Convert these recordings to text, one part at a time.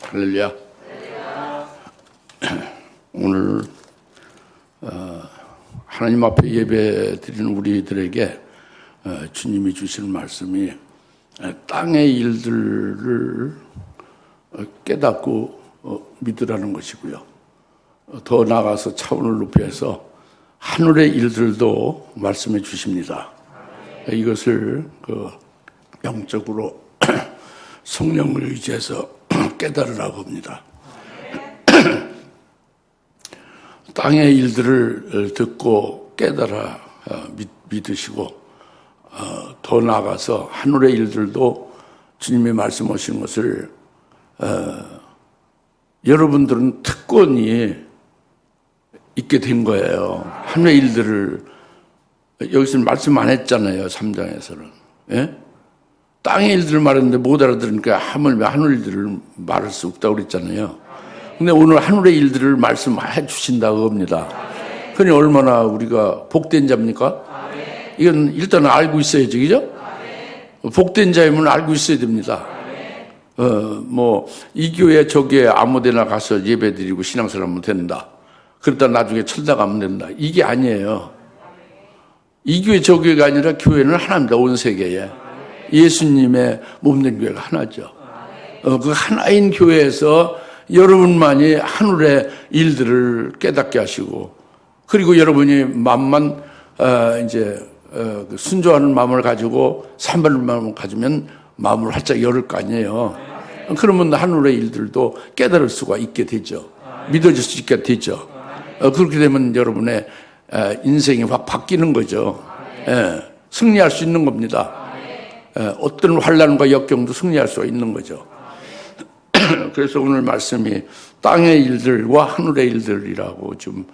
할렐루야. 오늘 하나님 앞에 예배 드리는 우리들에게 주님이 주시는 말씀이 땅의 일들을 깨닫고 믿으라는 것이고요. 더 나아가서 차원을 높여서 하늘의 일들도 말씀해 주십니다. 이것을 영적으로 성령을 의지해서 깨달으라고 합니다. 땅의 일들을 듣고 깨달아 믿으시고 더 나아가서 하늘의 일들도 주님이 말씀하신 것을 여러분들은 특권이 있게 된 거예요. 하늘의 일들을 여기서는 말씀 안 했잖아요. 3장에서는. 예? 땅의 일들을 말했는데 못 알아들으니까 하물며 하늘 일들을 말할 수 없다고 그랬잖아요. 근데 오늘 하늘의 일들을 말씀해 주신다고 합니다. 그러니 얼마나 우리가 복된 자입니까? 이건 일단 알고 있어야지, 그죠? 복된 자임을 알고 있어야 됩니다. 이 교회 저 교회 아무 데나 가서 예배 드리고 신앙생활 하면 된다. 그러다 나중에 철다 가면 된다. 이게 아니에요. 이 교회 저 교회가 아니라 교회는 하나입니다. 온 세계에. 예수님의 몸된 교회가 하나죠. 그 하나인 교회에서 여러분만이 하늘의 일들을 깨닫게 하시고, 그리고 여러분이 마음만 순종하는 마음을 가지고 산만한 마음을 가지면 마음을 활짝 열을 거 아니에요. 그러면 하늘의 일들도 깨달을 수가 있게 되죠. 믿어질 수 있게 되죠. 그렇게 되면 여러분의 인생이 확 바뀌는 거죠. 승리할 수 있는 겁니다. 어떤 환난과 역경도 승리할 수가 있는 거죠. 그래서 오늘 말씀이 땅의 일들과 하늘의 일들이라고 좀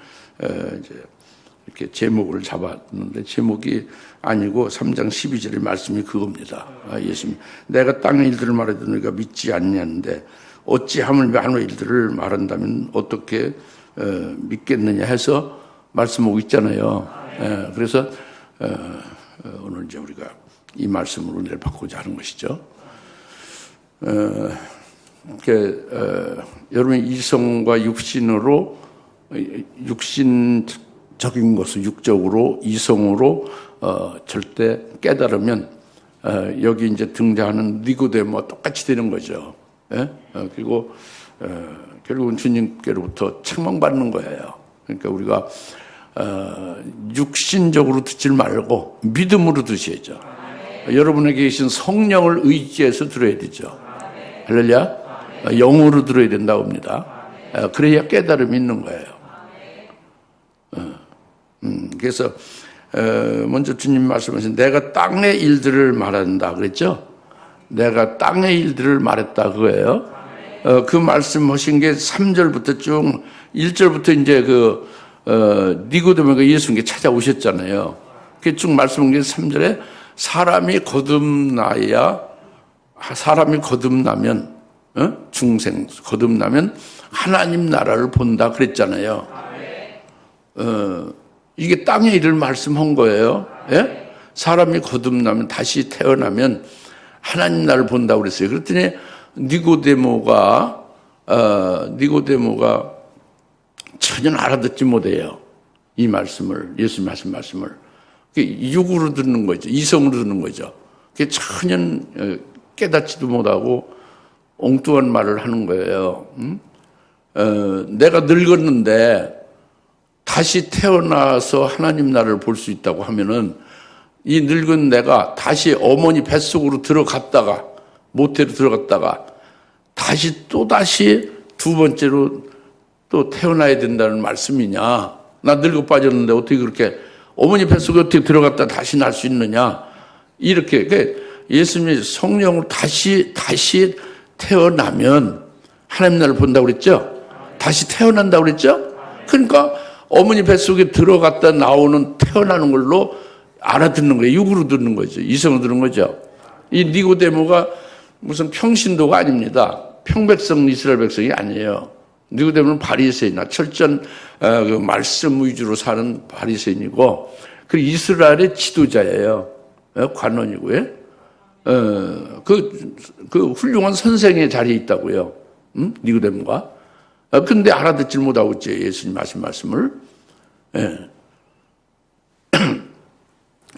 이렇게 제목을 잡았는데, 제목이 아니고 3장 12절의 말씀이 그겁니다. 예수님, 내가 땅의 일들을 말해도 너희가 믿지 않냐는데 어찌 하물며 하늘의 일들을 말한다면 어떻게 믿겠느냐 해서 말씀하고 있잖아요. 그래서 오늘 이제 우리가 이 말씀으로 은혜를 받고자 하는 것이죠. 여러분의 이성과 육신으로, 육신적인 것을 육적으로, 이성으로 절대 깨달으면 여기 이제 등장하는 니고데모와 똑같이 되는 거죠. 그리고 결국은 주님께로부터 책망받는 거예요. 그러니까 우리가 육신적으로 듣지 말고 믿음으로 드셔야죠. 여러분에게 계신 성령을 의지해서 들어야 되죠. 할렐루야. 영으로 들어야 된다고 합니다. 그래야 깨달음이 있는 거예요. 그래서 먼저 주님 말씀하신 내가 땅의 일들을 말한다 그랬죠. 내가 땅의 일들을 말했다 그거예요. 그 말씀하신 게 3절부터 쭉 1절부터 이제 니고데모가 예수님께 찾아오셨잖아요. 그 쭉 말씀한 게 3절에 사람이 거듭나면 중생 거듭나면 하나님 나라를 본다 그랬잖아요. 이게 땅의 일을 말씀한 거예요. 예? 사람이 거듭나면, 다시 태어나면 하나님 나라를 본다고 그랬어요. 그랬더니 니고데모가 전혀 알아듣지 못해요. 이 말씀을, 예수님 하신 말씀을. 육으로 듣는 거죠. 이성으로 듣는 거죠. 전혀 깨닫지도 못하고 엉뚱한 말을 하는 거예요. 내가 늙었는데 다시 태어나서 하나님 나라를 볼 수 있다고 하면은 이 늙은 내가 다시 어머니 뱃속으로 들어갔다가, 모태로 들어갔다가 또다시 두 번째로 또 태어나야 된다는 말씀이냐? 나 늙어 빠졌는데 어떻게 그렇게 어머니 뱃속에 어떻게 들어갔다 다시 날 수 있느냐? 이렇게 예수님이 성령으로 다시 태어나면 하나님 나라를 본다고 그랬죠? 다시 태어난다고 그랬죠? 그러니까 어머니 뱃속에 들어갔다 나오는 태어나는 걸로 알아듣는 거예요. 육으로 듣는 거죠. 이성으로 듣는 거죠. 이 니고데모가 무슨 평신도가 아닙니다. 평백성 이스라엘 백성이 아니에요. 니고데모는 바리새인이나 철저한 그 말씀 위주로 사는 바리새인이고, 그 이스라엘의 지도자예요. 관원이고요. 그 훌륭한 선생의 자리에 있다고요. 니고데모가. 근데 알아듣지 못하고 있지, 예수님 하신 말씀을. 예.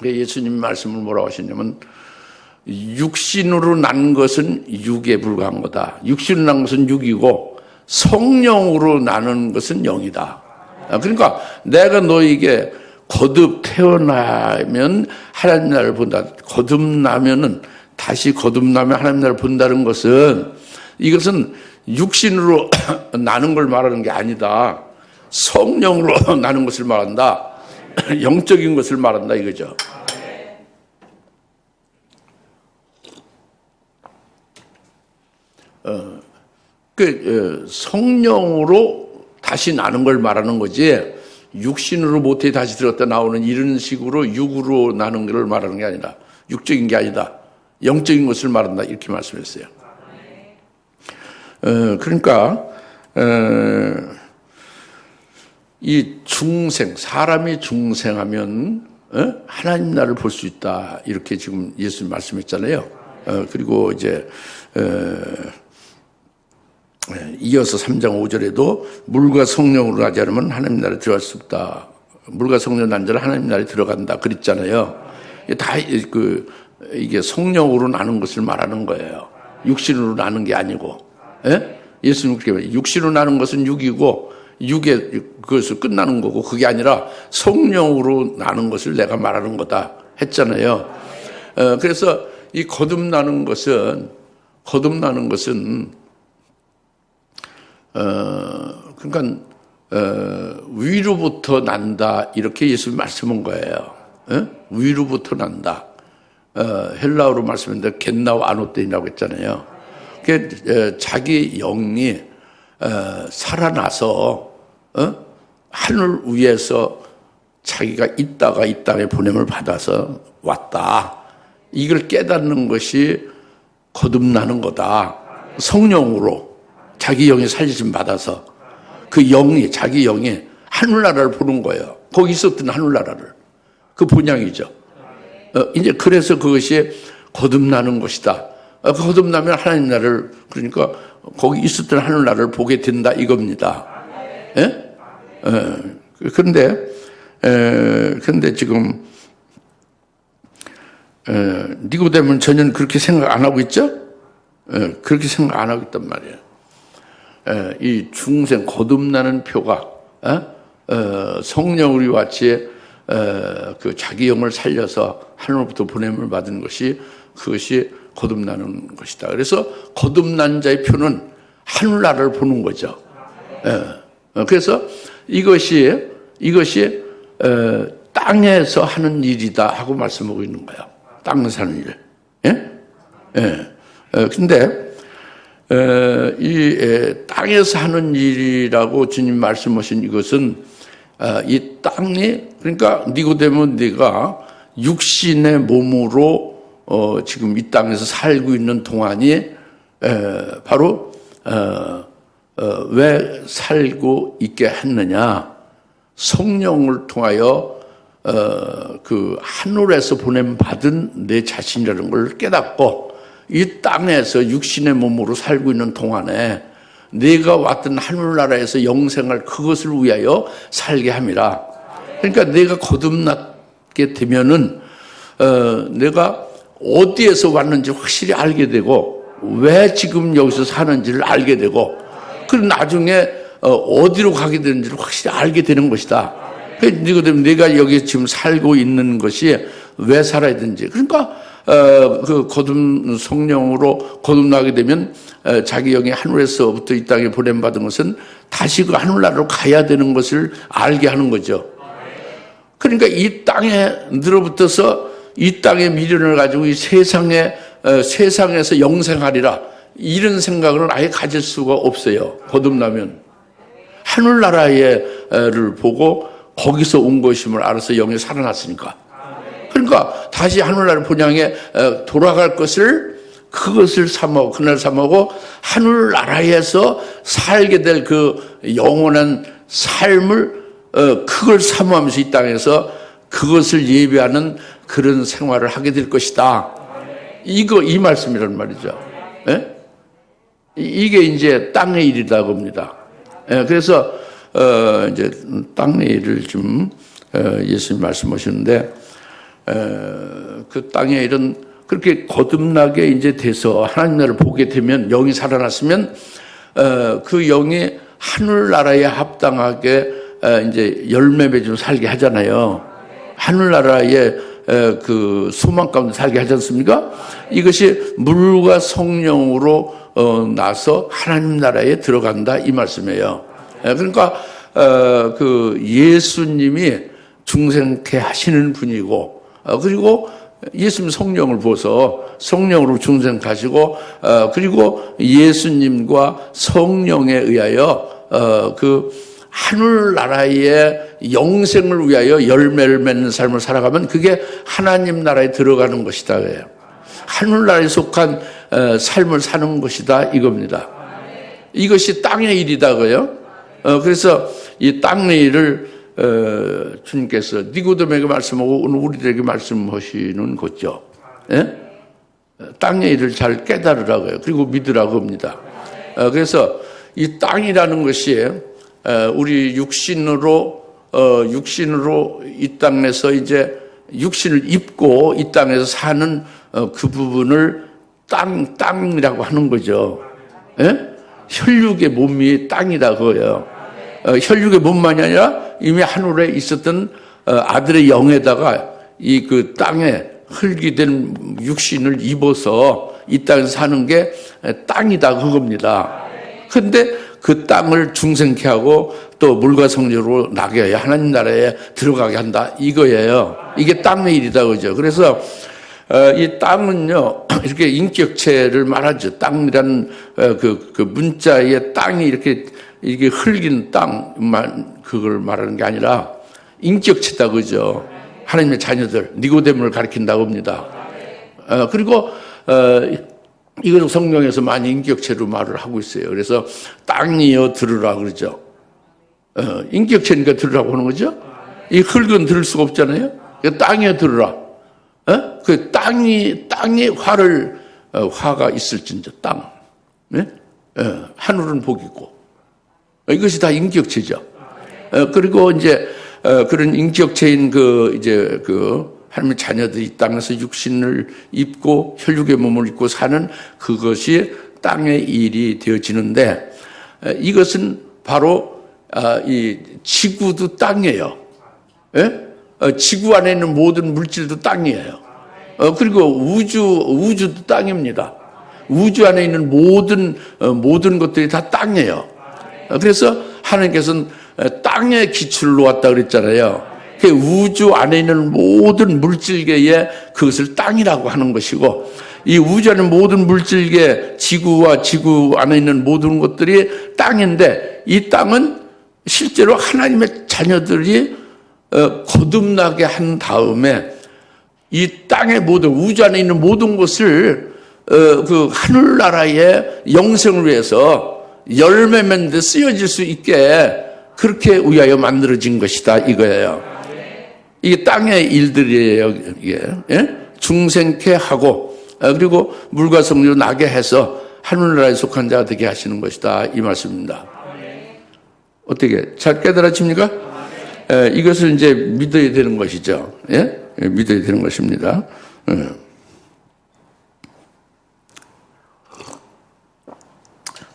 예수님 말씀을 뭐라고 하셨냐면, 육신으로 난 것은 육에 불과한 거다. 육신으로 난 것은 육이고 성령으로 나는 것은 영이다. 그러니까 내가 너에게 거듭 태어나면 하나님 나라를 본다. 거듭나면은 다시 거듭나면 하나님 나라를 본다는 것은 이것은 육신으로 나는 걸 말하는 게 아니다. 성령으로 나는 것을 말한다. 영적인 것을 말한다 이거죠. 성령으로 다시 나는 걸 말하는 거지, 육신으로 모태에 다시 들었다 나오는 이런 식으로 육으로 나는 걸 말하는 게 아니라, 육적인 게 아니다. 영적인 것을 말한다. 이렇게 말씀했어요. 그러니까, 이 중생, 사람이 중생하면, 하나님 나라를 볼 수 있다. 이렇게 지금 예수님 말씀했잖아요. 그리고 이제, 이어서 3장 5절에도 물과 성령으로 나지 않으면 하나님 나라에 들어갈 수 없다. 물과 성령 난 자는 하나님 나라에 들어간다. 그랬잖아요. 다 이게 성령으로 나는 것을 말하는 거예요. 육신으로 나는 게 아니고. 예수님 그렇게 말해요. 육신으로 나는 것은 육이고 육에 그것을 끝나는 거고, 그게 아니라 성령으로 나는 것을 내가 말하는 거다 했잖아요. 그래서 이 거듭나는 것은 그러니까 위로부터 난다 이렇게 예수님이 말씀한 거예요. 위로부터 난다. 헬라어로 말씀했는데 겟나우 아노떼이라고 했잖아요. 자기 영이 살아나서 하늘 위에서 자기가 있다가 이 땅에 보냄을 받아서 왔다. 이걸 깨닫는 것이 거듭나는 거다. 성령으로 자기 영이 살리심 받아서 그 영이, 자기 영이 하늘나라를 보는 거예요. 거기 있었던 하늘나라를. 그 본향이죠. 이제 그래서 그것이 거듭나는 것이다. 거듭나면 하나님 나라를, 그러니까 거기 있었던 하늘나라를 보게 된다 이겁니다. 예? 그런데 지금 니고데모는 전혀 그렇게 생각 안 하고 있죠? 그렇게 생각 안 하고 있단 말이에요. 이 중생 거듭나는 표가 성령 우리와 같이 그 자기 영을 살려서 하늘로부터 보냄을 받은 것이, 그것이 거듭나는 것이다. 그래서 거듭난 자의 표는 하늘나라를 보는 거죠. 그래서 이것이 땅에서 하는 일이다 하고 말씀하고 있는 거예요. 땅에서 하는 일. 근데 이 땅에서 하는 일이라고 주님 말씀하신 이것은, 이 땅이, 그러니까 니고데모, 네가 육신의 몸으로 지금 이 땅에서 살고 있는 동안이 바로 왜 살고 있게 했느냐? 성령을 통하여 그 하늘에서 보냄 받은 내 자신이라는 걸 깨닫고, 이 땅에서 육신의 몸으로 살고 있는 동안에 내가 왔던 하늘나라에서 영생할 그것을 위하여 살게 함이라. 그러니까 내가 거듭나게 되면은 내가 어디에서 왔는지 확실히 알게 되고, 왜 지금 여기서 사는지를 알게 되고, 그리고 나중에 어디로 가게 되는지를 확실히 알게 되는 것이다. 그러니까 내가 여기 지금 살고 있는 것이 왜 살아야 되는지. 그러니까 그 성령으로 거듭나게 되면 자기 영이 하늘에서부터 이 땅에 보냄받은 것은 다시 그 하늘나라로 가야 되는 것을 알게 하는 거죠. 그러니까 이 땅에 늘어붙어서 이 땅의 미련을 가지고 이 세상에서 영생하리라, 이런 생각을 아예 가질 수가 없어요. 거듭나면 하늘나라를 보고 거기서 온 것임을 알아서 영이 살아났으니까. 그러니까 다시 하늘나라 본향에 돌아갈 것을, 그것을 삼하고, 그날 삼하고 하늘나라에서 살게 될 그 영원한 삶을 그걸 사모하면서 이 땅에서 그것을 예비하는 그런 생활을 하게 될 것이다. 이 말씀이란 말이죠. 예? 이게 이제 땅의 일이라고 합니다. 그래서 이제 땅의 일을 좀 예수님 말씀하시는데 그 땅의 일은 그렇게 거듭나게 이제 돼서 하나님 나라를 보게 되면 영이 살아났으면 그 영이 하늘나라에 합당하게 이제 열매 맺으며 살게 하잖아요. 하늘나라의 그 소망 가운데 살게 하지 않습니까? 이것이 물과 성령으로 나서 하나님 나라에 들어간다 이 말씀이에요. 그러니까 그 예수님이 중생케 하시는 분이고 그리고 예수님 성령을 부어서 성령으로 중생하시고 그리고 예수님과 성령에 의하여 그 하늘나라의 영생을 위하여 열매를 맺는 삶을 살아가면 그게 하나님 나라에 들어가는 것이다. 하늘나라에 속한 삶을 사는 것이다 이겁니다. 이것이 땅의 일이다고요. 그래서 이 땅의 일을 주님께서 니고데모에게 말씀하고 오늘 우리들에게 말씀하시는 거죠. 예? 땅의 일을 잘 깨달으라고요. 그리고 믿으라고 합니다. 그래서 이 땅이라는 것이 우리 육신으로 이 땅에서 이제 육신을 입고 이 땅에서 사는 그 부분을 땅이라고 하는 거죠. 예? 혈육의 몸이 땅이라고요. 혈육의 몸만이 아니라 이미 하늘에 있었던 아들의 영에다가 이 그 땅에 흙이 된 육신을 입어서 이 땅에서 사는 게 땅이다 그겁니다. 근데 그 땅을 중생케 하고 또 물과 성령으로 나게 해야 하나님 나라에 들어가게 한다 이거예요. 이게 땅의 일이다 그죠. 그래서 이 땅은요 이렇게 인격체를 말하죠. 땅이라는 그 문자의 땅이 이렇게 이게 흘린 땅만 그걸 말하는 게 아니라 인격체다 그죠. 하나님의 자녀들 니고데모를 가리킨다고 합니다. 그리고 이걸 성경에서 많이 인격체로 말을 하고 있어요. 그래서 땅이여 들으라 그러죠. 인격체니까 들으라고 하는 거죠. 이 흙은 들을 수가 없잖아요. 땅이여 들으라. 그 땅에 화가 있을진저 땅. 네? 하늘은 복이고. 이것이 다 인격체죠. 그리고 이제 그런 인격체인 이제 하나님의 자녀들이 이 땅에서 육신을 입고 혈육의 몸을 입고 사는 그것이 땅의 일이 되어지는데 이것은 바로 이 지구도 땅이에요. 지구 안에 있는 모든 물질도 땅이에요. 그리고 우주도 땅입니다. 우주 안에 있는 모든 것들이 다 땅이에요. 그래서 하나님께서는 땅의 기초를 놓았다 그랬잖아요. 우주 안에 있는 모든 물질계에 그것을 땅이라고 하는 것이고 이 우주 안에 모든 물질계 지구와 지구 안에 있는 모든 것들이 땅인데 이 땅은 실제로 하나님의 자녀들이 거듭나게 한 다음에 이 땅의 모든 우주 안에 있는 모든 것을 그 하늘나라의 영생을 위해서 열매 맺는 데 쓰여질 수 있게 그렇게 위하여 만들어진 것이다 이거예요. 이게 땅의 일들이에요. 이게 중생케 하고 그리고 물과 성령으로 나게 해서 하늘나라에 속한 자가 되게 하시는 것이다 이 말씀입니다. 어떻게 잘 깨달아집니까? 이것을 이제 믿어야 되는 것이죠. 믿어야 되는 것입니다.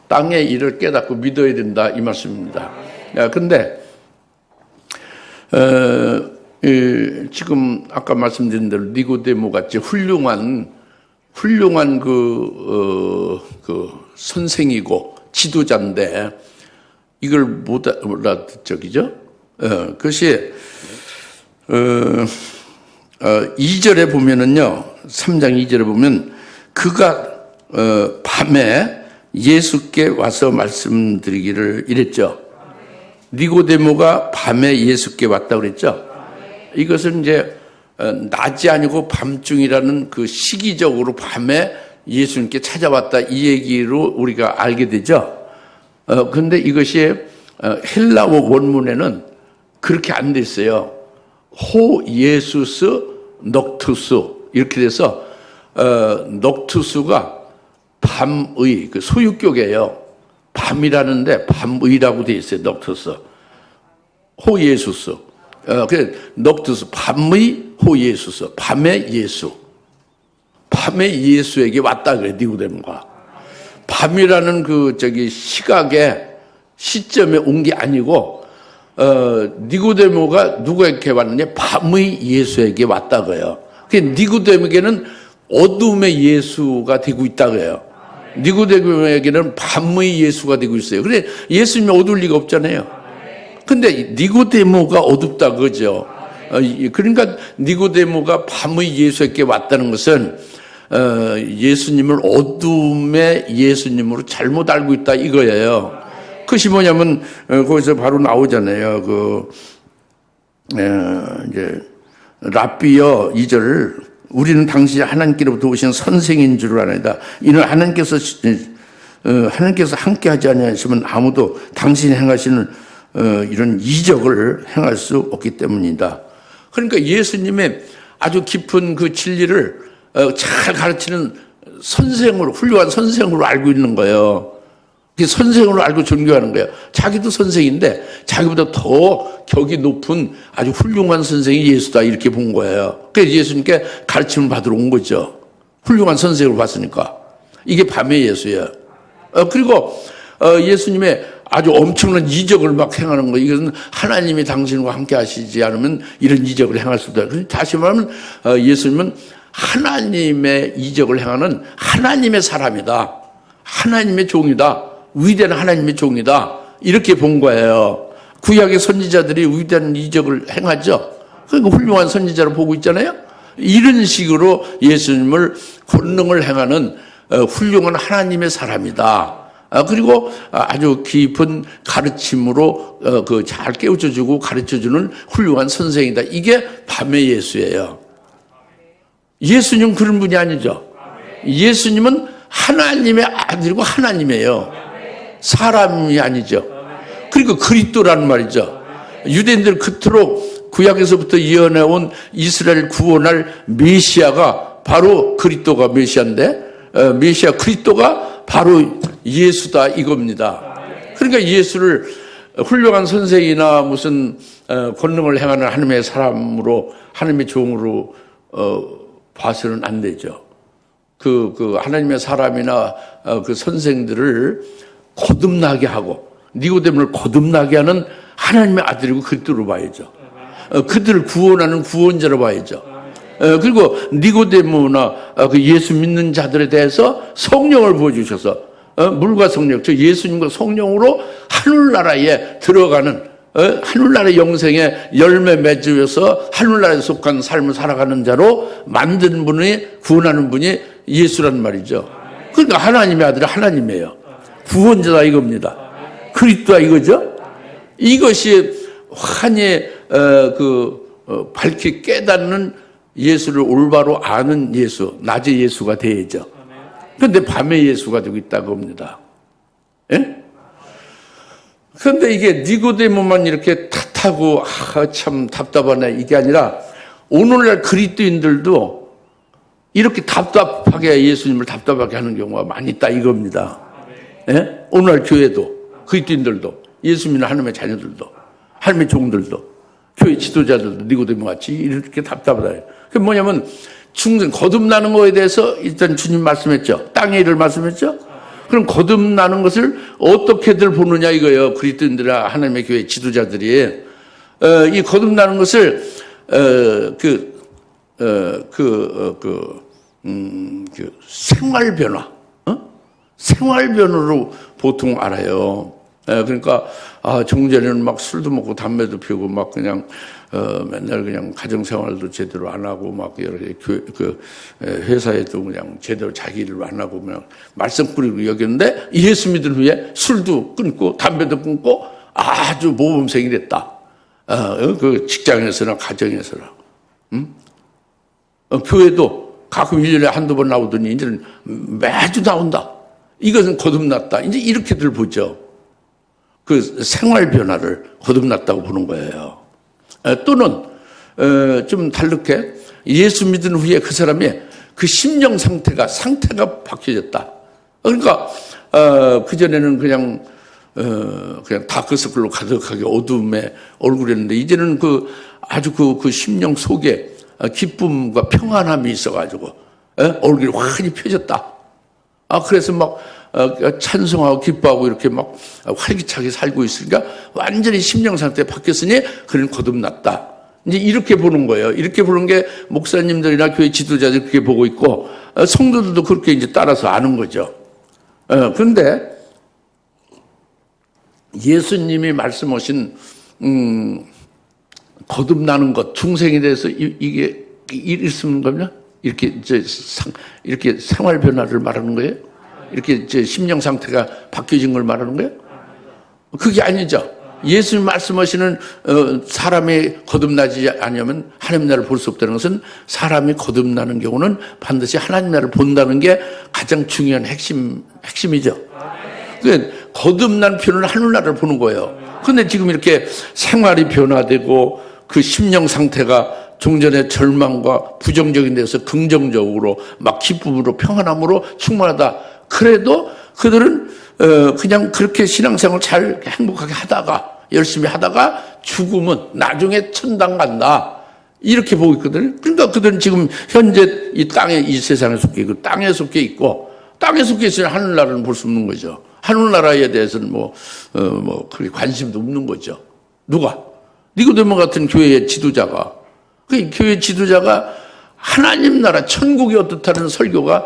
땅의 일을 깨닫고 믿어야 된다 이 말씀입니다. 그런데 지금 아까 말씀드린 대로 니고데모 같이 훌륭한 그 선생이고 지도자인데 이걸 못 알아듣죠. 그것이 2절에 보면은요, 3장 2절에 보면 그가 밤에 예수께 와서 말씀드리기를 이랬죠. 니고데모가 밤에 예수께 왔다고 그랬죠. 이것은 이제 낮이 아니고 밤중이라는 그 시기적으로 밤에 예수님께 찾아왔다 이 얘기로 우리가 알게 되죠. 그런데 이것이 헬라어 원문에는 그렇게 안 돼 있어요. 호 예수스 넉투스 이렇게 돼서 넉투스가 밤의, 그 소유격이에요. 밤이라는데 밤의라고 돼 있어요. 넉투스. 호예수스. 넉투스. 밤의 호예수스. 밤의 예수. 밤의 예수에게 왔다 그래, 니고데모가. 밤이라는 시각의 시점에 온 게 아니고, 니고데모가 누구에게 왔느냐? 밤의 예수에게 왔다 그래요. 니고데모에게는 어둠의 예수가 되고 있다 그래요. 니고데모에게는 밤의 예수가 되고 있어요. 그래, 예수님이 어두울 리가 없잖아요. 근데 니고데모가 어둡다 그죠. 그러니까 니고데모가 밤의 예수에게 왔다는 것은 예수님을 어둠의 예수님으로 잘못 알고 있다 이거예요. 그것이 뭐냐면 거기서 바로 나오잖아요. 이제 랍비여 2절, 우리는 당시 하나님께로부터 오신 선생인 줄 아나이다. 이는 하나님께서 함께하지 아니하시면 아무도 당신이 행하시는 이런 이적을 행할 수 없기 때문이다. 그러니까 예수님의 아주 깊은 그 진리를 잘 가르치는 선생으로, 훌륭한 선생으로 알고 있는 거예요. 선생으로 알고 존경하는 거예요. 자기도 선생인데 자기보다 더 격이 높은 아주 훌륭한 선생이 예수다 이렇게 본 거예요. 그래서 예수님께 가르침을 받으러 온 거죠. 훌륭한 선생으로 봤으니까. 이게 밤의 예수예요. 그리고 예수님의 아주 엄청난 이적을 막 행하는 거, 이것은 하나님이 당신과 함께 하시지 않으면 이런 이적을 행할 수 없다. 다시 말하면 예수님은 하나님의 이적을 행하는 하나님의 사람이다. 하나님의 종이다. 위대한 하나님의 종이다. 이렇게 본 거예요. 구약의 선지자들이 위대한 이적을 행하죠. 그러니까 훌륭한 선지자로 보고 있잖아요. 이런 식으로 예수님을 권능을 행하는 훌륭한 하나님의 사람이다. 그리고 아주 깊은 가르침으로 잘 깨우쳐주고 가르쳐주는 훌륭한 선생이다. 이게 밤의 예수예요. 예수님은 그런 분이 아니죠. 예수님은 하나님의 아들이고 하나님이에요. 사람이 아니죠. 그리고 그리스도라는 말이죠. 유대인들 그토록 구약에서부터 예언해온 이스라엘 구원할 메시아가 바로 그리스도가 메시아인데, 메시아 그리스도가 바로 예수다 이겁니다. 그러니까 예수를 훌륭한 선생이나 무슨 권능을 행하는 하나님의 사람으로, 하나님의 종으로 봐서는 안 되죠. 그 하나님의 사람이나 그 선생들을 거듭나게 하고 니고데모를 거듭나게 하는 하나님의 아들이고 그리스도로 봐야죠. 그들을 구원하는 구원자로 봐야죠. 그리고 니고데모나 그 예수 믿는 자들에 대해서 성령을 부어주셔서 물과 성령, 저 예수님과 성령으로 하늘나라에 들어가는, 하늘나라의 영생에 열매 맺으면서 하늘나라에 속한 삶을 살아가는 자로 만든 분이, 구원하는 분이 예수란 말이죠. 그러니까 하나님의 아들은 하나님이에요. 구원자다 이겁니다. 그리스도다 이거죠. 이것이 환히 밝히 깨닫는 예수를 올바로 아는 예수, 낮의 예수가 돼야죠. 그런데 밤의 예수가 되고 있다고 합니다. 예? 그런데 이게 니고데모만 이렇게 탓하고 참 답답하네 이게 아니라 오늘날 그리스도인들도 이렇게 답답하게, 예수님을 답답하게 하는 경우가 많이 있다 이겁니다. 예? 오늘날 교회도, 그리스도인들도, 예수 믿는 하나님의 자녀들도, 하나님의 종들도, 교회 지도자들도 니고데모 같이 이렇게 답답하다. 그게 뭐냐면 거듭나는 거에 대해서 일단 주님 말씀했죠. 땅의 일을 말씀했죠. 그럼 거듭나는 것을 어떻게들 보느냐 이거예요. 그리스도인들이나 하나님의 교회 지도자들이 이 거듭나는 것을 생활 변화, 생활 변화로 보통 알아요. 그러니까 정전에는 막 술도 먹고 담배도 피우고 막 그냥 맨날 그냥 가정 생활도 제대로 안 하고 막 여러 개 회사에도 그냥 제대로 자기 일을 안 하고 그냥 말썽꾸리로 여겼는데 예수 믿은 후에 술도 끊고 담배도 끊고 아주 모범생이 됐다. 그 직장에서나 가정에서나, 교회도 가끔 1년에 한두 번 나오더니 이제는 매주 나온다. 이것은 거듭났다. 이제 이렇게들 보죠. 그 생활 변화를 거듭났다고 보는 거예요. 또는 좀 다르게 예수 믿은 후에 그 사람의 그 심령 상태가 바뀌어졌다. 그러니까 그전에는 그냥 다크서클로 가득하게 어두움에 얼굴이었는데, 이제는 아주 그 심령 속에 기쁨과 평안함이 있어가지고 얼굴이 환히 펴졌다. 그래서 막 찬송하고 기뻐하고 이렇게 막 활기차게 살고 있으니까 완전히 심령 상태 바뀌었으니 그는 거듭났다. 이제 이렇게 보는 거예요. 이렇게 보는 게 목사님들이나 교회 지도자들이 그렇게 보고 있고, 성도들도 그렇게 이제 따라서 아는 거죠. 그런데 예수님이 말씀하신 거듭나는 것, 중생에 대해서 이게 있으면 겁니다. 이렇게 생활 변화를 말하는 거예요? 이렇게 심령 상태가 바뀌어진 걸 말하는 거예요? 그게 아니죠. 예수님 말씀하시는 사람이 거듭나지 않으면 하나님 나라를 볼 수 없다는 것은, 사람이 거듭나는 경우는 반드시 하나님 나라를 본다는 게 가장 중요한 핵심이죠. 그러니까 거듭난 표현은 하늘 나라를 보는 거예요. 그런데 지금 이렇게 생활이 변화되고 그 심령 상태가 종전의 절망과 부정적인 데서 긍정적으로 막 기쁨으로 평안함으로 충만하다. 그래도 그들은 그냥 그렇게 신앙생활 잘 행복하게 하다가 열심히 하다가 죽으면 나중에 천당 간다. 이렇게 보고 있거든요. 그러니까 그들은 지금 현재 이 땅에, 이 세상에 속해 있고 땅에 속해 있고, 땅에 속해 있으면 하늘나라는 볼 수 없는 거죠. 하늘나라에 대해서는 그렇게 관심도 없는 거죠. 누가? 니고데모 같은 교회의 지도자가, 그 교회 지도자가 하나님 나라, 천국이 어떻다는 설교가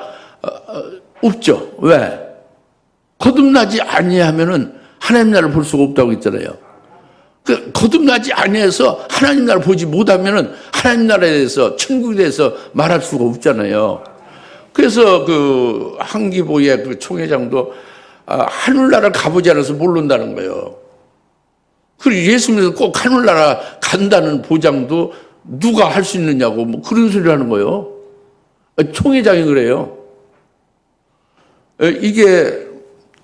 없죠. 왜? 거듭나지 아니하면은 하나님 나라를 볼 수가 없다고 했잖아요. 거듭나지 아니해서 하나님 나라를 보지 못하면은 하나님 나라에 대해서, 천국에 대해서 말할 수가 없잖아요. 그래서 한기보의 그 총회장도 하늘나라 가보지 않아서 모른다는 거예요. 그리고 예수님께서 꼭 하늘나라 간다는 보장도 누가 할 수 있느냐고 그런 소리를 하는 거예요. 총회장이 그래요. 이게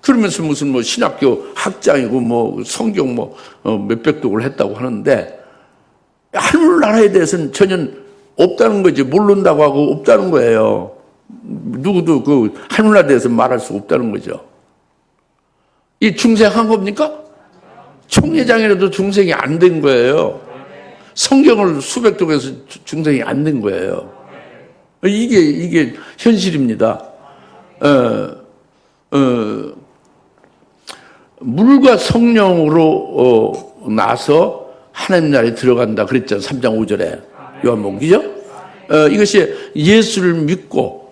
그러면서 무슨 신학교 학장이고 성경 몇백 독을 했다고 하는데, 하늘나라에 대해서는 전혀 없다는 거지. 모른다고 하고 없다는 거예요. 누구도 하늘나라에 대해서 말할 수 없다는 거죠. 이 중생한 겁니까? 총회장이라도 중생이 안 된 거예요. 성경을 수백 독에서 중생이 안 된 거예요. 이게 현실입니다. 물과 성령으로 나서 하나님 나라에 들어간다 그랬잖아요. 3장 5절에 요한복음이죠. 이것이 예수를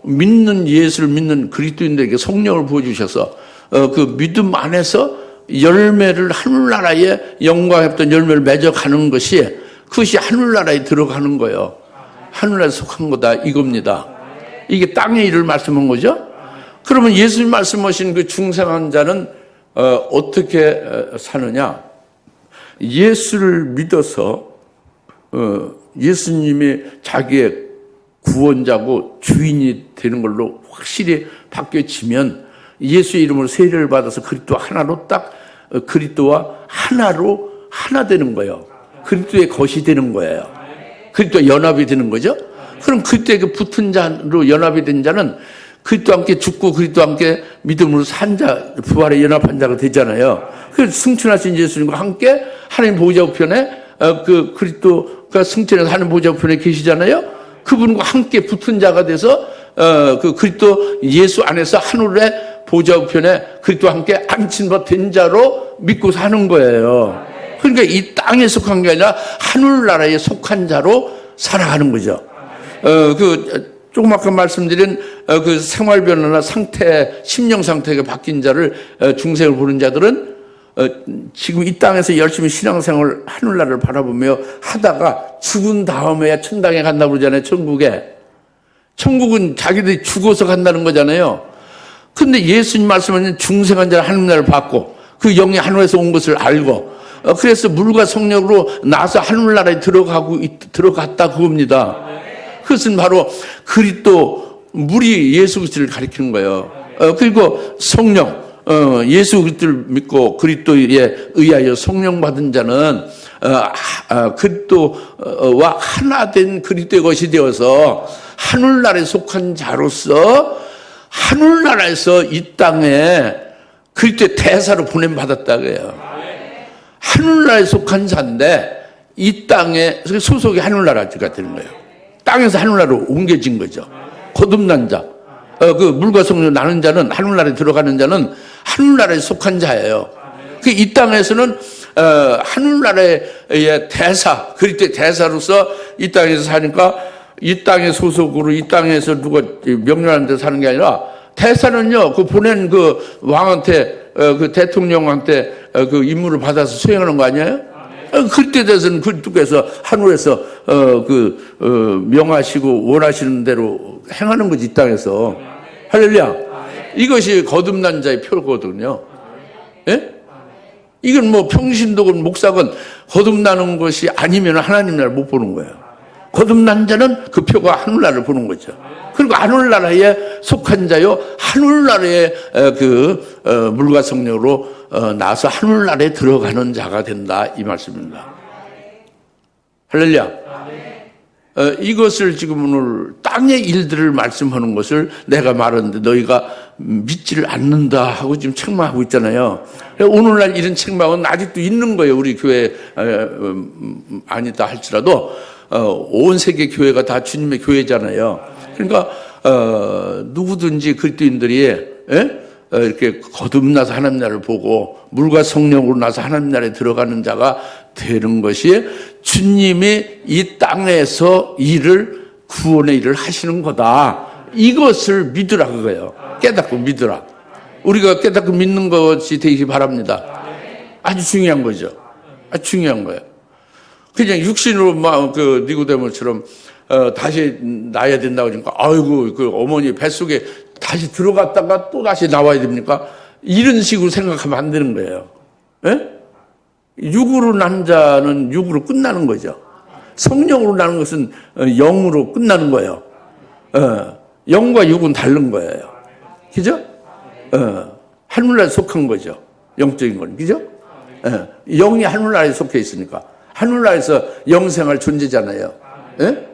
믿는 예수를 믿는 그리스도인들에게 성령을 부어주셔서 그 믿음 안에서 열매를, 하늘나라의 영광에 없던 열매를 맺어가는 것이, 그것이 하늘나라에 들어가는 거예요. 하늘나라에 속한 거다 이겁니다. 이게 땅의 일을 말씀한 거죠. 그러면 예수님 말씀하신 그 중생한 자는 어떻게 사느냐? 예수를 믿어서 예수님이 자기의 구원자고 주인이 되는 걸로 확실히 바뀌어지면, 예수의 이름으로 세례를 받아서 그리스도 하나로 그리스도와 하나로 하나 되는 거예요. 그리스도의 것이 되는 거예요. 그리스도와 연합이 되는 거죠. 그럼 그때 그 붙은 자로 연합이 된 자는 그리스도와 함께 죽고 그리스도와 함께 믿음으로 산 자, 부활에 연합한 자가 되잖아요. 그 승천하신 예수님과 함께 하나님 보좌 우편에 그 그리스도가 승천해서 하나님 보좌 우편에 계시잖아요. 그분과 함께 붙은 자가 돼서 그 그리스도 예수 안에서 하늘의 보좌 우편에 그리스도와 함께 앉힌 바 된 자로 믿고 사는 거예요. 그러니까 이 땅에 속한 게 아니라 하늘나라에 속한 자로 살아가는 거죠. 조금 아까 말씀드린 그 생활 변화나 상태, 심령 상태가 바뀐 자를, 중생을 보는 자들은 지금 이 땅에서 열심히 신앙생활 하늘나라를 바라보며 하다가 죽은 다음에야 천당에 간다고 그러잖아요. 천국은 자기들이 죽어서 간다는 거잖아요. 근데 예수님 말씀하신 중생한 자는 하늘나라를 받고 그 영이 하늘에서 온 것을 알고, 그래서 물과 성령으로 나서 하늘나라에 들어갔다 그겁니다. 그것은 바로 그리스도, 물이 예수 그리스도를 가리키는 거예요. 그리고 성령, 예수 그리스도를 믿고 그리스도에 의하여 성령 받은 자는 그리스도와 하나 된 그리스도의 것이 되어서 하늘나라에 속한 자로서 하늘나라에서 이 땅에 그때 대사로 보냄받았다 그래요. 하늘나라에 속한 자인데 이 땅에 소속이 하늘나라가 되는 거예요. 땅에서 하늘나라로 옮겨진 거죠. 거듭난 자. 그 물과 성령 나는 자는 하늘나라에 들어가는 자는 하늘나라에 속한 자예요. 이 땅에서는 하늘나라의 대사, 그리스도의 대사로서 이 땅에서 사니까 이 땅의 소속으로 이 땅에서 누가 명령하는 데 사는 게 아니라 대사는요, 그 보낸 그 왕한테, 그 대통령한테 그 임무를 받아서 수행하는 거 아니에요? 그때 돼서는 그쪽에서 하늘에서 명하시고 원하시는 대로 행하는 거지, 이 땅에서. 할렐루야. 이것이 거듭난 자의 표거든요. 예? 이건 뭐 평신도건 목사건 거듭나는 것이 아니면 하나님 나라를 못 보는 거예요. 거듭난 자는 그 표가 하늘나라를 보는 거죠. 그리고 하늘나라에 속한 자요, 하늘나라의 물과 성령으로 나서 하늘나라에 들어가는 자가 된다, 이 말씀입니다. 할렐루야. 이것을 지금 오늘 땅의 일들을 말씀하는 것을 내가 말하는데 너희가 믿지를 않는다 하고 지금 책망하고 있잖아요. 오늘날 이런 책망은 아직도 있는 거예요. 우리 교회 아니다 할지라도 온 세계 교회가 다 주님의 교회잖아요. 그러니까 누구든지 그리스도인들이 이렇게 거듭나서 하나님 나라를 보고 물과 성령으로 나서 하나님 나라에 들어가는 자가 되는 것이 주님이 이 땅에서 구원의 일을 하시는 거다. 이것을 믿으라 그거예요. 깨닫고 믿으라. 우리가 깨닫고 믿는 것이 되기 바랍니다. 아주 중요한 거죠. 아주 중요한 거예요. 그냥 육신으로 막 니고데모처럼 다시 나야 된다고 그러니까 아이고 그 어머니 뱃속에 다시 들어갔다가 또 다시 나와야 됩니까? 이런 식으로 생각하면 안 되는 거예요. 예? 육으로 난 자는 육으로 끝나는 거죠. 성령으로 나는 것은 영으로 끝나는 거예요. 영과 육은 다른 거예요. 그죠? 하늘나라에 속한 거죠. 영적인 건. 그죠? 영이 하늘나라에 속해 있으니까. 하늘나라에서 영생할 존재잖아요. 예?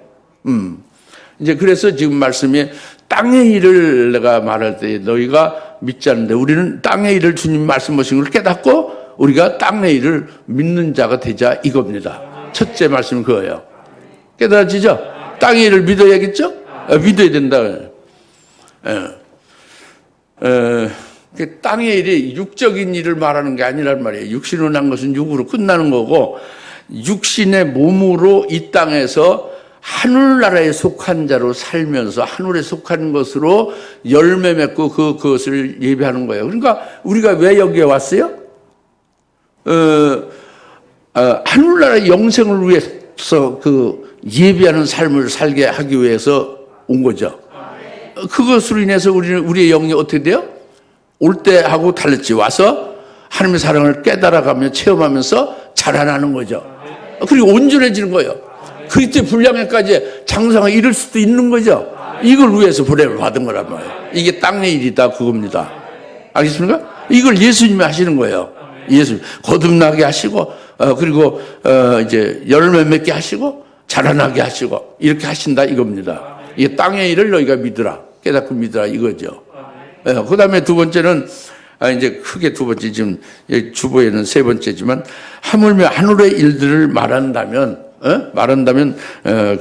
이제 그래서 지금 말씀이 땅의 일을 내가 말할 때 너희가 믿지 않는데 우리는 땅의 일을 주님 말씀하신 걸 깨닫고 우리가 땅의 일을 믿는 자가 되자 이겁니다. 첫째 말씀은 그거예요. 깨달아지죠? 땅의 일을 믿어야겠죠? 믿어야 된다. 땅의 일이 육적인 일을 말하는 게 아니란 말이에요. 육신으로 난 것은 육으로 끝나는 거고 육신의 몸으로 이 땅에서 하늘나라에 속한 자로 살면서 하늘에 속한 것으로 열매 맺고 그것을 예배하는 거예요. 그러니까 우리가 왜 여기에 왔어요? 하늘나라의 영생을 위해서 예배하는 삶을 살게 하기 위해서 온 거죠. 그것으로 인해서 우리의 영이 어떻게 돼요? 올 때하고 달랐지. 와서 하나님의 사랑을 깨달아가며 체험하면서 자라나는 거죠. 그리고 온전해지는 거예요. 그리스도의 분량에까지 장성을 이룰 수도 있는 거죠. 이걸 위해서 보냄을 받은 거란 말이에요. 이게 땅의 일이다 그겁니다. 알겠습니까? 이걸 예수님이 하시는 거예요. 예수님 거듭나게 하시고 그리고 이제 열매 맺게 하시고 자라나게 하시고 이렇게 하신다 이겁니다. 이게 땅의 일을 너희가 믿으라, 깨닫고 믿으라 이거죠. 그 다음에 두 번째는 이제 크게 두 번째, 지금 주보에는 세 번째지만 하물며 하늘의 일들을 말한다면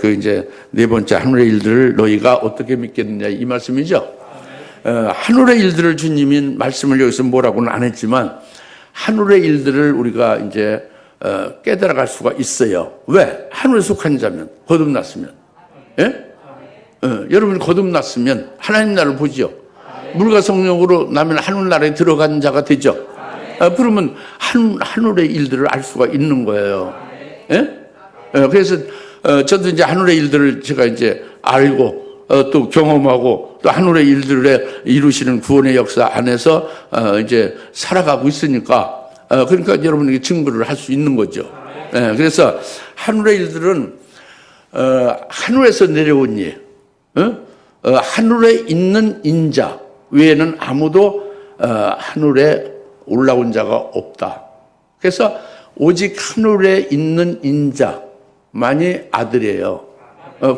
그 이제 네 번째 하늘의 일들을 너희가 어떻게 믿겠느냐 이 말씀이죠. 하늘의 일들을 주님이 말씀을 여기서 뭐라고는 안 했지만 하늘의 일들을 우리가 이제 깨달아갈 수가 있어요. 왜? 하늘에 속한 자면, 거듭났으면. 예? 여러분이 거듭났으면 하나님 나라를 보죠. 물과 성령으로 나면 하늘나라에 들어간 자가 되죠. 그러면 하늘의 일들을 알 수가 있는 거예요. 예? 그래서 저도 이제 하늘의 일들을 제가 이제 알고 또 경험하고 또 하늘의 일들에 이루시는 구원의 역사 안에서 이제 살아가고 있으니까 그러니까 여러분에게 증거를 할 수 있는 거죠. 그래서 하늘의 일들은 하늘에서 내려온 일, 하늘에 있는 인자 외에는 아무도 하늘에 올라온 자가 없다. 그래서 오직 하늘에 있는 인자만이 아들이에요.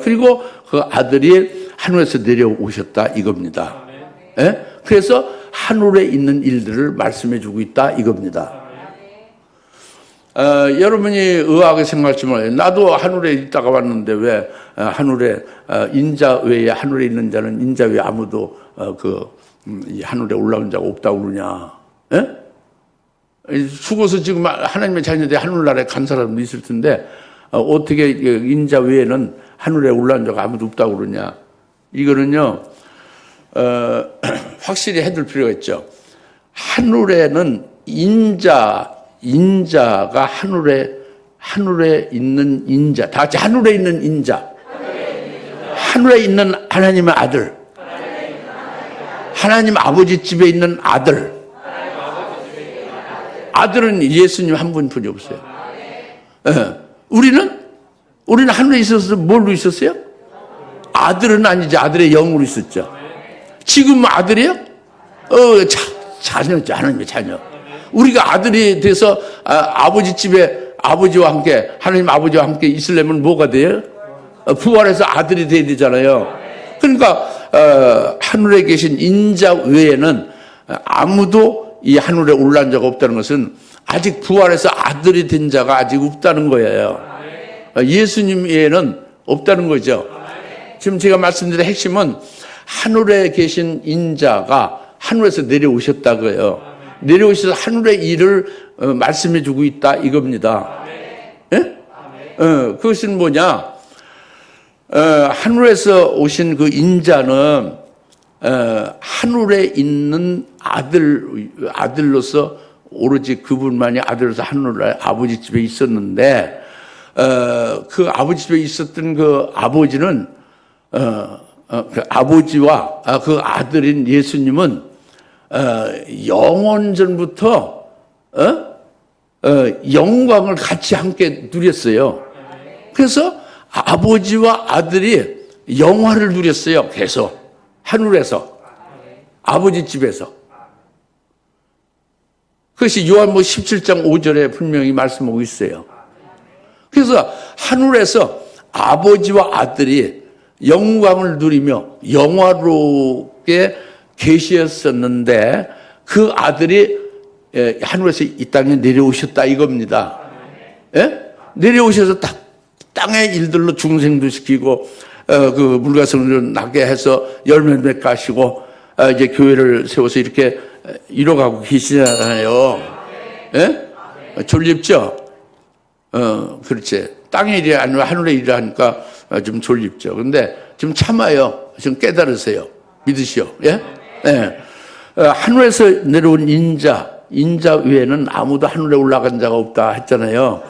그리고 그 아들이 하늘에서 내려오셨다 이겁니다. 예? 그래서 하늘에 있는 일들을 말씀해 주고 있다 이겁니다. 여러분이 의아하게 생각할지 몰라요. 나도 하늘에 있다가 왔는데 왜 하늘에 인자 외에 하늘에 있는 자는 인자 외에 아무도 이 하늘에 올라온 자가 없다고 그러냐? 예? 죽어서 지금 하나님의 자녀들이 하늘나라에 간 사람도 있을 텐데 어떻게 인자 외에는 하늘에 올라온 자가 아무도 없다고 그러냐? 이거는요 확실히 해둘 필요가 있죠. 하늘에는 인자가 하늘에 있는 인자, 다 같이 하늘에 있는 인자, 하늘에 있는 하나님의 아들, 하나님 아버지 집에 있는 아들. 아들은 예수님 한 분뿐이 없어요. 예. 우리는 하늘에 있어서 뭘로 있었어요? 아들은 아니죠. 아들의 영으로 있었죠. 지금 아들이에요? 자녀죠. 하나님의 자녀. 우리가 아들이 돼서 아버지 집에 아버지와 함께 하나님 아버지와 함께 있으려면 뭐가 돼요? 부활해서 아들이 돼야 되잖아요. 그러니까 하늘에 계신 인자 외에는 아무도 이 하늘에 올라온 자가 없다는 것은 아직 부활해서 아들이 된 자가 아직 없다는 거예요. 예수님 외에는 없다는 거죠. 지금 제가 말씀드린 핵심은 하늘에 계신 인자가 하늘에서 내려오셨다고요. 내려오셔서 하늘의 일을 말씀해 주고 있다 이겁니다. 예? 그것은 뭐냐? 하늘에서 오신 그 인자는 하늘에 있는 아들로서 오로지 그분만이 아들로서 하늘에 아버지 집에 있었는데 그 아버지 집에 있었던 그 아버지는 그 아버지와 그 아들인 예수님은 영원 전부터 영광을 같이 함께 누렸어요. 그래서 아버지와 아들이 영화를 누렸어요. 계속 하늘에서 아버지 집에서. 그것이 요한복음 17장 5절에 분명히 말씀하고 있어요. 그래서 하늘에서 아버지와 아들이 영광을 누리며 영화롭게 계시었었는데 그 아들이 하늘에서 이 땅에 내려오셨다 이겁니다. 예? 내려오셔서 땅의 일들로 중생도 시키고 그 물과성을 나게 해서 열매 맺게 하시고 이제 교회를 세워서 이렇게 이뤄가고 계시잖아요. 예? 졸립죠? 그렇지. 땅의 일이 아니라 하늘의 일을 하니까 좀 졸립죠. 근데 좀 참아요. 좀 깨달으세요. 믿으시오. 예? 예. 하늘에서 내려온 인자 외에는 아무도 하늘에 올라간 자가 없다 했잖아요.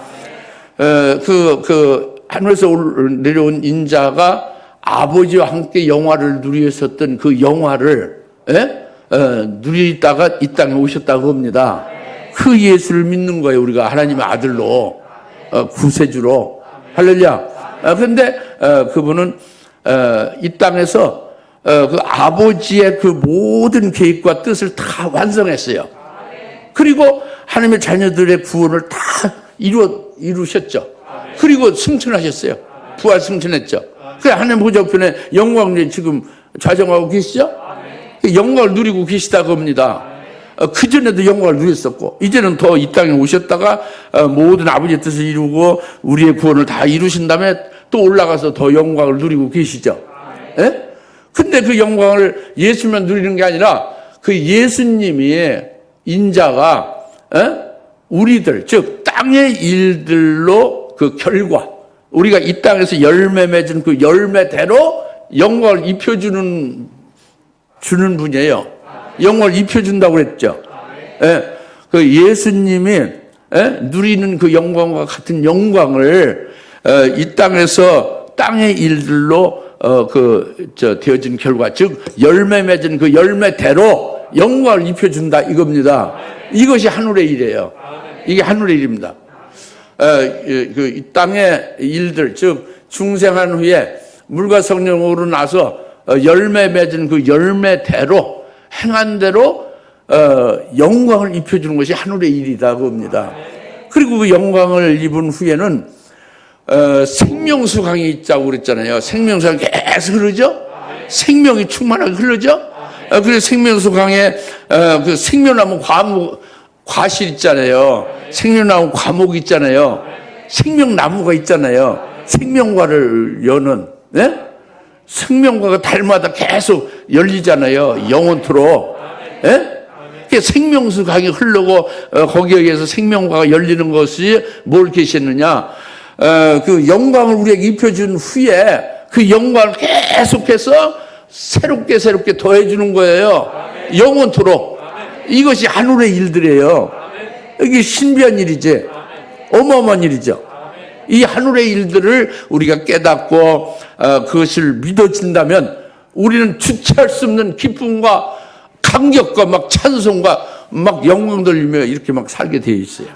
하늘에서 내려온 인자가 아버지와 함께 영화를 누리셨던 그 영화를, 누리다가 이 땅에 오셨다고 합니다. 그 예수를 믿는 거예요. 우리가 하나님의 아들로, 구세주로. 할렐루야. 그런데, 그분은, 이 땅에서 그 아버지의 그 모든 계획과 뜻을 다 완성했어요. 그리고 하나님의 자녀들의 구원을 다 이루셨죠. 그리고 승천하셨어요. 부활 승천했죠. 그래 하나님 보좌편에 영광을 지금 좌정하고 계시죠. 영광을 누리고 계시다고 합니다. 그전에도 영광을 누렸었고 이제는 더 이 땅에 오셨다가 모든 아버지의 뜻을 이루고 우리의 구원을 다 이루신 다음에 또 올라가서 더 영광을 누리고 계시죠. 예? 근데 그 영광을 예수만 누리는 게 아니라 그 예수님이 인자가 우리들 즉 땅의 일들로 그 결과 우리가 이 땅에서 열매 맺은 그 열매대로 영광을 입혀주는 분이에요. 영광을 입혀준다고 그랬죠. 예, 그 예수님이 누리는 그 영광과 같은 영광을 이 땅에서 땅의 일들로 되어진 결과, 즉 열매 맺은 그 열매대로 영광을 입혀준다 이겁니다. 이것이 하늘의 일이에요. 이게 하늘의 일입니다. 이 땅의 일들, 즉 중생한 후에 물과 성령 오르나서 열매 맺은 그 열매대로 행한 대로 영광을 입혀주는 것이 하늘의 일이다 그겁니다. 그리고 그 영광을 입은 후에는 생명수강이 있다고 그랬잖아요. 생명수강이 계속 흐르죠? 생명이 충만하게 흐르죠? 그래서 생명수 강에 그 생명나무 과실 있잖아요. 생명나무 과목 있잖아요. 생명나무가 있잖아요. 생명과를 여는, 네? 생명과가 달마다 계속 열리잖아요. 영원토록. 예? 생명수 강이 흐르고 거기에 의해서 생명과가 열리는 것이 뭘 계시느냐? 그 영광을 우리에게 입혀준 후에 그 영광을 계속해서 새롭게 더해주는 거예요. 영원토록. 이것이 하늘의 일들이에요. 이게 신비한 일이지. 어마어마한 일이죠. 이 하늘의 일들을 우리가 깨닫고 그것을 믿어진다면 우리는 주체할 수 없는 기쁨과 감격과 막 찬송과 막 영광 돌리며 이렇게 막 살게 되어 있어요.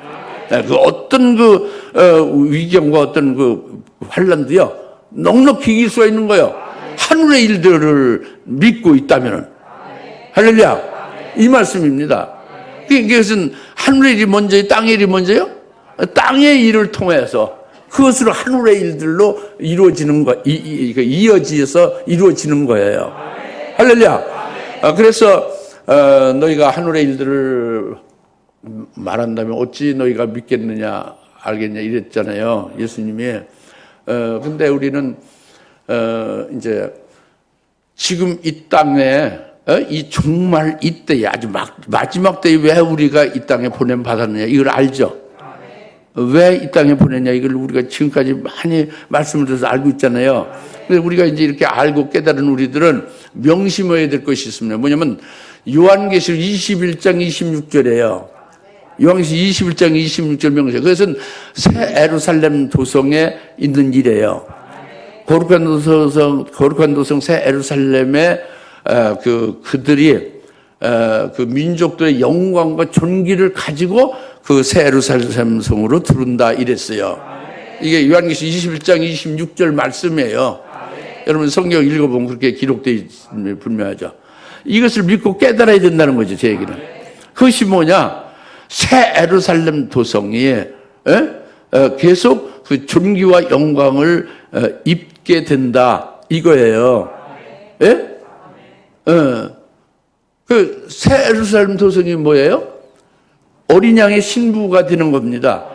그 어떤 위경과 어떤 그 환란도요 넉넉히 이길 수가 있는 거예요. 하늘의 일들을 믿고 있다면은. 할렐루야. 이 말씀입니다. 그것은 하늘의 일이 먼저요, 땅의 일이 먼저요? 땅의 일을 통해서 그것으로 하늘의 일들로 이루어지는 거, 이어지어서 이루어지는 거예요. 할렐루야. 그래서 너희가 하늘의 일들을 말한다면 어찌 너희가 믿겠느냐 알겠냐 이랬잖아요. 예수님이. 근데 우리는 이제 지금 이 땅에 이 정말 이때에 아주 마지막 때에 왜 우리가 이 땅에 보냄 받았느냐 이걸 알죠. 왜 이 땅에 보냈냐 이걸 우리가 지금까지 많이 말씀을 드려서 알고 있잖아요. 그래서 우리가 이제 이렇게 알고 깨달은 우리들은 명심해야 될 것이 있습니다. 뭐냐면 요한계시록 21장 26절이에요. 요한계시록 21장 26절 명시. 그것은 새 예루살렘 도성에 있는 일이에요. 거룩한 도성 새 예루살렘에 그들이 그 민족들의 영광과 존귀를 가지고 그 새 예루살렘 성으로 들어온다 이랬어요. 이게 요한계시록 21장 26절 말씀이에요. 여러분 성경 읽어보면 그렇게 기록되어 있으면 분명하죠. 이것을 믿고 깨달아야 된다는 거죠. 제 얘기는. 그것이 뭐냐? 새 예루살렘 도성이 계속 그 존귀와 영광을 입게 된다 이거예요. 예? 그 새 예루살렘 도성이 뭐예요? 어린 양의 신부가 되는 겁니다.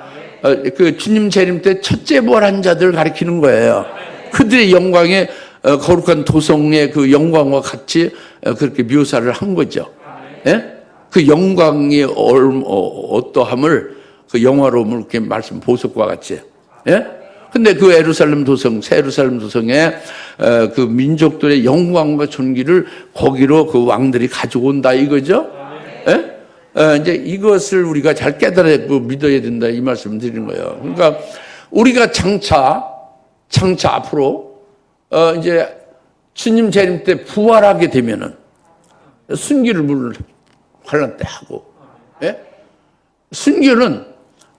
그 주님 재림 때 첫째 부활한 자들을 가리키는 거예요. 그들의 영광에 거룩한 도성의 그 영광과 같이 그렇게 묘사를 한 거죠. 예? 그 영광의 어떠함을 그 영화로움을 이렇게 말씀 보석과 같이. 예? 근데 그 예루살렘 도성, 새 예루살렘 도성에 그 민족들의 영광과 존귀를 거기로 그 왕들이 가지고 온다 이거죠. 예? 이제 이것을 우리가 잘 깨달고 믿어야 된다 이 말씀을 드리는 거예요. 그러니까 우리가 장차 앞으로 이제 주님 재림 때 부활하게 되면은 순교를 물론 환란 때 하고, 예? 순교는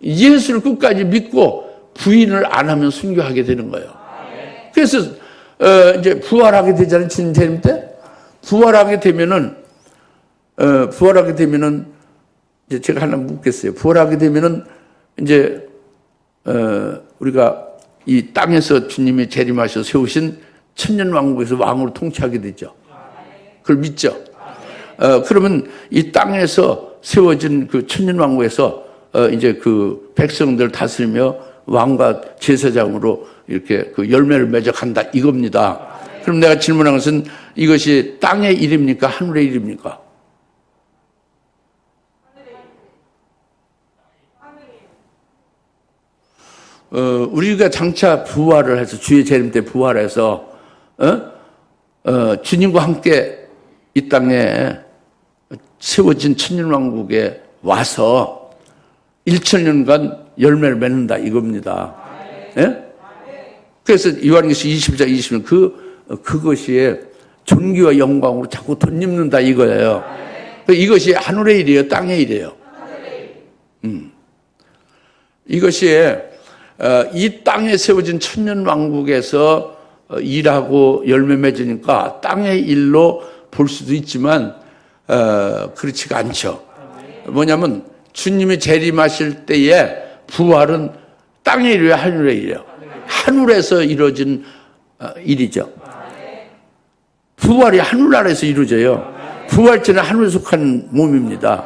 예수를 끝까지 믿고 부인을 안 하면 순교하게 되는 거예요. 그래서 이제 부활하게 되잖아요. 주님 재림 때 부활하게 되면은 이제 제가 하나 묻겠어요. 부활하게 되면은 이제 우리가 이 땅에서 주님이 재림하셔 세우신 천년왕국에서 왕으로 통치하게 되죠. 그걸 믿죠. 그러면 이 땅에서 세워진 그 천년왕국에서 이제 그 백성들 다스리며 왕과 제사장으로 이렇게 그 열매를 맺어간다 이겁니다. 그럼 내가 질문한 것은 이것이 땅의 일입니까? 하늘의 일입니까? 우리가 장차 부활을 해서 주의 재림 때 부활해서 주님과 함께 이 땅에 세워진 천년왕국에 와서 1000년간 열매를 맺는다 이겁니다. 예? 그래서 요한계시록 20장 20년 그것이 존귀와 영광으로 자꾸 덧입는다 이거예요. 이것이 하늘의 일이에요, 땅의 일이에요. 이것이 이 땅에 세워진 천년왕국에서 일하고 열매 맺으니까 땅의 일로 볼 수도 있지만 그렇지가 않죠. 뭐냐면 주님이 재림하실 때에 부활은 땅의 일이에요, 하늘의 일이에요. 하늘에서 이루어진 일이죠. 부활이 하늘나라에서 이루어져요. 부활체는 하늘에 속한 몸입니다.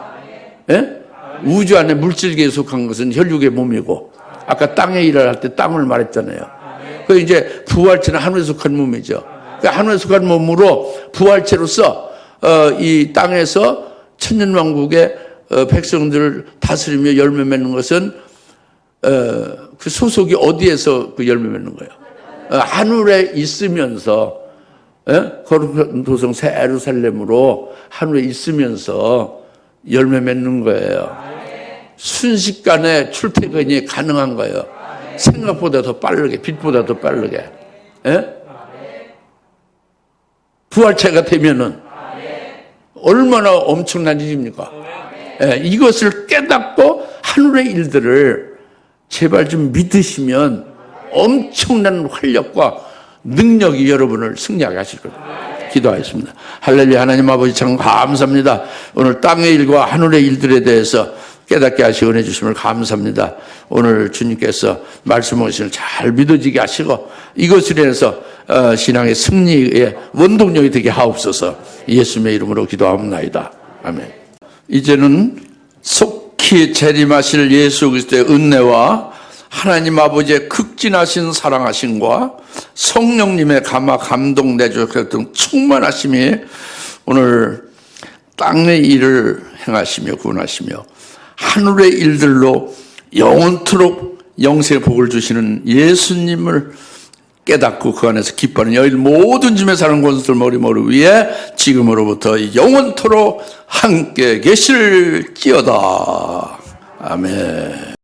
예? 우주 안에 물질계에 속한 것은 혈육의 몸이고, 아까 땅에 일을 할 때 땅을 말했잖아요. 그 이제 부활체는 하늘에 속한 몸이죠. 그 하늘에 속한 몸으로 부활체로서 이 땅에서 천년왕국의 백성들을 다스리며 열매 맺는 것은 그 소속이 어디에서 그 열매 맺는 거예요? 하늘에 있으면서, 거룩한 도성 새 예루살렘으로 하늘에 있으면서 열매 맺는 거예요. 순식간에 출퇴근이 가능한 거예요. 생각보다 더 빠르게, 빛보다 더 빠르게. 부활체가 되면은 얼마나 엄청난 일입니까? 이것을 깨닫고 하늘의 일들을 제발 좀 믿으시면 엄청난 활력과 능력이 여러분을 승리하게 하실 겁니다. 기도하겠습니다. 할렐루야. 하나님 아버지 참 감사합니다. 오늘 땅의 일과 하늘의 일들에 대해서 깨닫게 하시고 은혜 주심을 감사합니다. 오늘 주님께서 말씀하시는 잘 믿어지게 하시고 이것을 인해서 신앙의 승리의 원동력이 되게 하옵소서. 예수님의 이름으로 기도합니다. 아멘. 이제는 속히 재림하실 예수 그리스도의 은혜와 하나님 아버지의 극진하신 사랑하심과 성령님의 감화 감동 내주셨던 충만하심이 오늘 땅의 일을 행하시며 구원하시며 하늘의 일들로 영원토록 영생의 복을 주시는 예수님을 깨닫고 그 안에서 기뻐하는 여인 모든 짐에 사는 권수들 머리머리 위에 지금으로부터 영원토록 함께 계실지어다. 아멘.